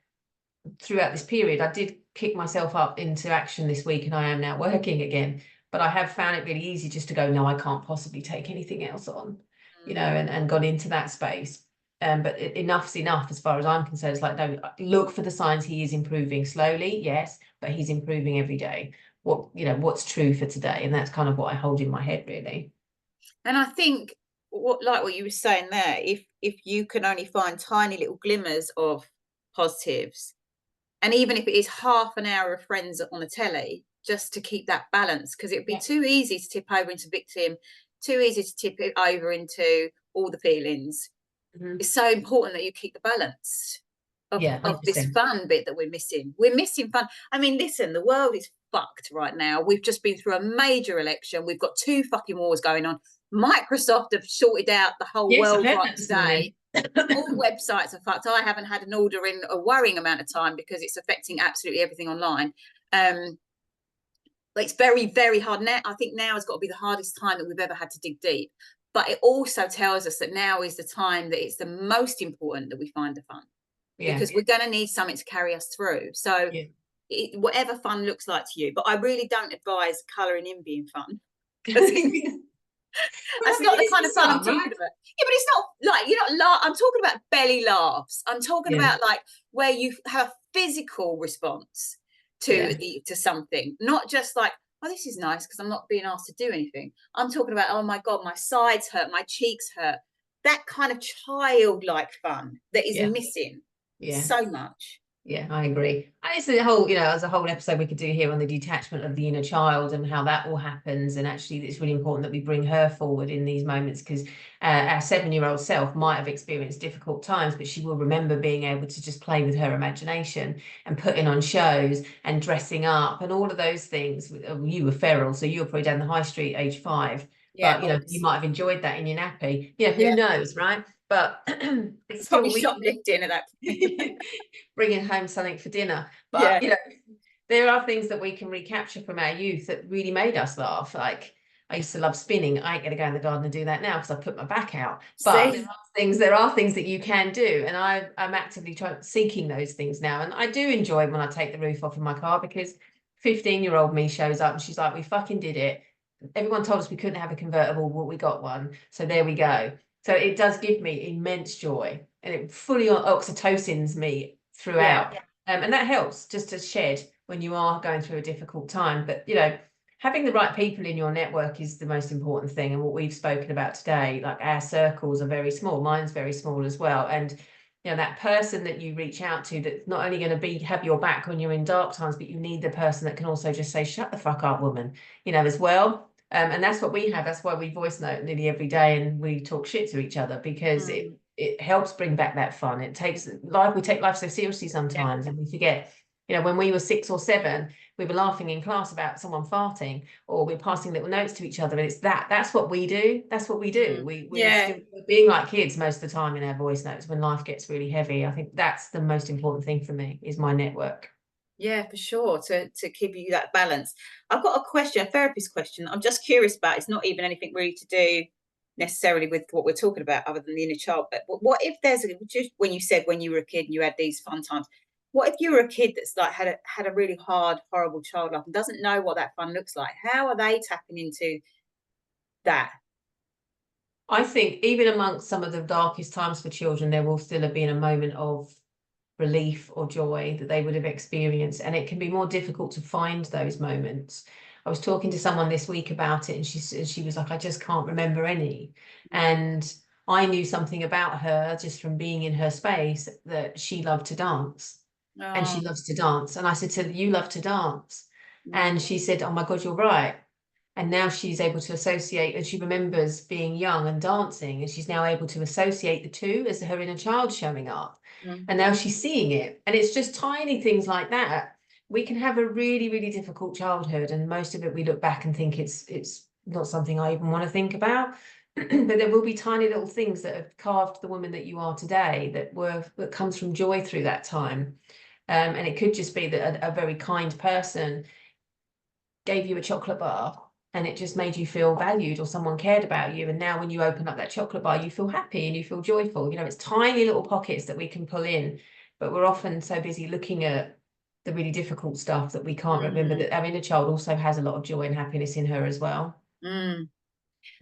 throughout this period. I did kick myself up into action this week, and I am now working again. But I have found it really easy just to go, no, I can't possibly take anything else on, and got into that space. But enough's enough as far as I'm concerned. It's like, no, look for the signs. He is improving slowly, yes, but he's improving every day. What's true for today, and that's kind of what I hold in my head, really. And I think what you were saying there, if you can only find tiny little glimmers of positives, and even if it is half an hour of Friends on the telly, just to keep that balance, because it'd be too easy to tip over into victim, too easy to tip it over into all the feelings. It's so important that you keep the balance of this fun bit that we're missing. We're missing fun. I mean, listen, the world is fucked right now. We've just been through a major election. We've got 2 fucking wars going on. Microsoft have sorted out the whole world right today. All websites are fucked. I haven't had an order in a worrying amount of time because it's affecting absolutely everything online. It's very, very hard now. I think now has got to be the hardest time that we've ever had to dig deep. but it also tells us that now is the time that it's the most important that we find the fun, because we're going to need something to carry us through. So whatever fun looks like to you, but I really don't advise colouring in being fun. That's not the kind of fun I'm talking about. Yeah, but it's not like, you're not I'm talking about belly laughs. I'm talking about like where you have a physical response to something, not just like, oh, this is nice because I'm not being asked to do anything. I'm talking about, oh my God, my sides hurt, my cheeks hurt. That kind of childlike fun that is missing so much. Yeah, I agree. And it's a whole, as a whole episode we could do here on the detachment of the inner child and how that all happens. And actually, it's really important that we bring her forward in these moments, because our 7-year-old self might have experienced difficult times, but she will remember being able to just play with her imagination and putting on shows and dressing up and all of those things. You were feral, so you were probably down the high street age 5. Yeah, but you might have enjoyed that in your nappy. Who knows, right? But it's probably shoplifting at that point. Bringing home something for dinner. But there are things that we can recapture from our youth that really made us laugh. Like, I used to love spinning. I ain't gonna go in the garden and do that now because I put my back out. But there are things that you can do, and I'm actively seeking those things now. And I do enjoy when I take the roof off of my car, because 15-year-old me shows up and she's like, we fucking did it. Everyone told us we couldn't have a convertible, but we got one. So there we go. So it does give me immense joy, and it fully oxytocins me throughout. And that helps just to shed when you are going through a difficult time. But, having the right people in your network is the most important thing. And what we've spoken about today, like, our circles are very small. Mine's very small as well. And, that person that you reach out to, that's not only going to have your back when you're in dark times, but you need the person that can also just say, shut the fuck up, woman, as well. And that's what we have. That's why we voice note nearly every day and we talk shit to each other, because it helps bring back that fun. We take life so seriously sometimes, and we forget. When we were 6 or 7, we were laughing in class about someone farting, or we're passing little notes to each other, and it's that's what we do. That's what we do. We're still being like kids most of the time in our voice notes when life gets really heavy. I think that's the most important thing for me, is my network. Yeah, for sure, to give you that balance. I've got a question, a therapist question. I'm just curious about. It's not even anything really to do necessarily with what we're talking about, other than the inner child. But what if there's just when you said when you were a kid and you had these fun times, what if you were a kid that's like had a really hard, horrible child life and doesn't know what that fun looks like? How are they tapping into that? I think even amongst some of the darkest times for children, there will still have been a moment of relief or joy that they would have experienced, and it can be more difficult to find those moments. I was talking to someone this week about it, and she was like, I just can't remember any. And I knew something about her just from being in her space, that she loved to dance. And she loves to dance. And I said to her, you love to dance? And she said, oh my God, you're right. And now she's able to associate, and she remembers being young and dancing, and she's now able to associate the two as her inner child showing up. And now she's seeing it. And it's just tiny things like that. We can have a really, really difficult childhood, and most of it we look back and think it's not something I even want to think about. But there will be tiny little things that have carved the woman that you are today, that comes from joy through that time. And it could just be that a very kind person gave you a chocolate bar, and it just made you feel valued, or someone cared about you. And now when you open up that chocolate bar, you feel happy and you feel joyful. It's tiny little pockets that we can pull in, but we're often so busy looking at the really difficult stuff that we can't remember that our inner child also has a lot of joy and happiness in her as well. And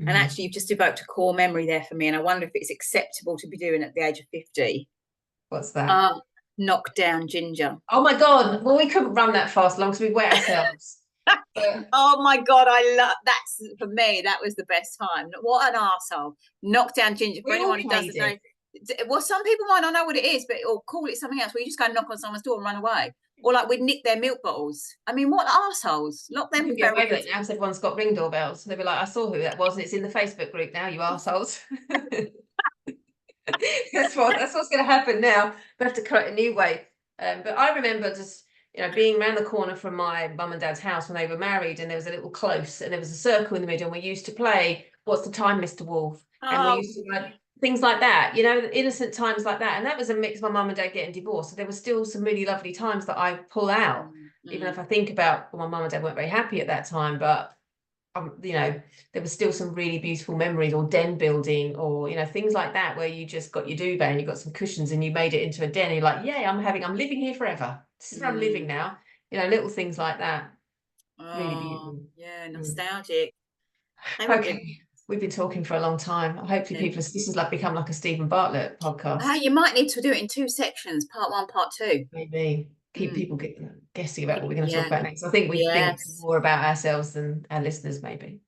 actually, you've just evoked a core memory there for me, and I wonder if it's acceptable to be doing at the age of 50. What's that? Knock down ginger. Oh my God. Well, we couldn't run that fast long, so we wet ourselves. Oh my God, I love that's for me. That was the best time. What an arsehole. Knock down ginger. For anyone who doesn't know, well, some people might not know what it is, but or call it something else, where you just go knock on someone's door and run away. Or like we'd nick their milk bottles. I mean, what arseholes? Lock them for now, everyone's got ring doorbells. They'll be like, I saw who that was, and it's in the Facebook group now, you arseholes. That's what's going to happen now. We have to create a new way. But I remember just being around the corner from my mum and dad's house when they were married, and there was a little close, and there was a circle in the middle, and we used to play What's the Time, Mr. Wolf? And we used to like things like that, innocent times like that. And that was a mix of my mum and dad getting divorced. So there were still some really lovely times that I pull out, even if I think about, well, my mum and dad weren't very happy at that time, but you know, there were still some really beautiful memories, or den building, or, you know, things like that, where you just got your duvet and you got some cushions and you made it into a den. You're like, yeah, I'm living here forever. This is where I'm living now. You know, little things like that. Really Oh, beautiful. yeah, nostalgic. They were good. Okay, we've been talking for a long time. Hopefully Yeah. this is like become like a Stephen Bartlett podcast. You might need to do it in 2 sections, part 1, part 2. Maybe keep Mm. people guessing about what we're going to talk Yeah. about next. I think we think Yes. more about ourselves than our listeners, maybe.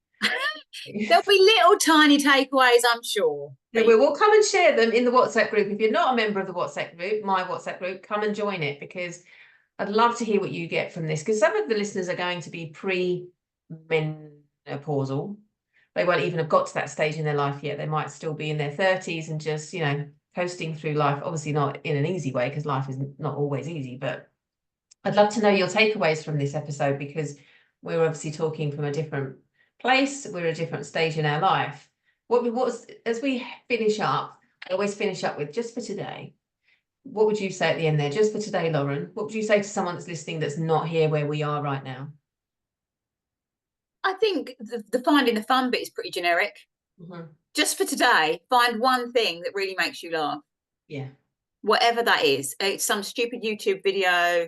There'll be little tiny takeaways, I'm sure. Yeah, we will come and share them in the WhatsApp group. If you're not a member of the WhatsApp group, my WhatsApp group, come and join it, because I'd love to hear what you get from this, because some of the listeners are going to be pre-menopausal. They won't even have got to that stage in their life yet. They might still be in their 30s and just, you know, coasting through life. Obviously not in an easy way, because life is not always easy, but I'd love to know your takeaways from this episode, because we're obviously talking from a different place. We're at a different stage in our life. As we finish up, I always finish up with, just for today, what would you say at the end there? Just for today, Lauren, what would you say to someone that's listening that's not here where we are right now? I think the finding the fun bit is pretty generic. Just for today, find one thing that really makes you laugh. Yeah. Whatever that is. It's some stupid YouTube video.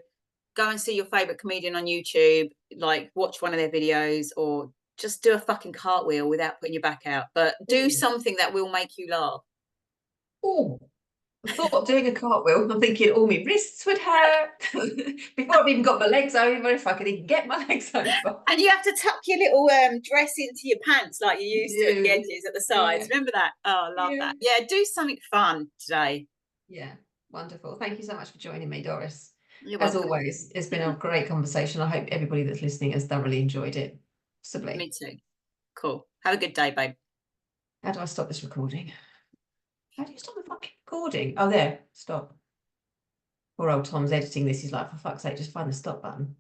Go and see your favorite comedian on YouTube, like watch one of their videos, or just do a fucking cartwheel without putting your back out. But do something that will make you laugh. Oh, I thought doing a cartwheel, I'm thinking, oh, my wrists would hurt. Before I've even got my legs over, if I could even get my legs over. And you have to tuck your little dress into your pants like you used to at the edges, at the sides. Yeah. Remember that? Oh, I love that. Yeah, do something fun today. Yeah, wonderful. Thank you so much for joining me, Doris. You're As welcome. always, it's been a great conversation. I hope everybody that's listening has thoroughly enjoyed it. Possibly. Me too. Cool. Have a good day, babe. How do I stop this recording? How do you stop the fucking recording? Oh, there. Stop. Poor old Tom's editing this. He's like, for fuck's sake, just find the stop button.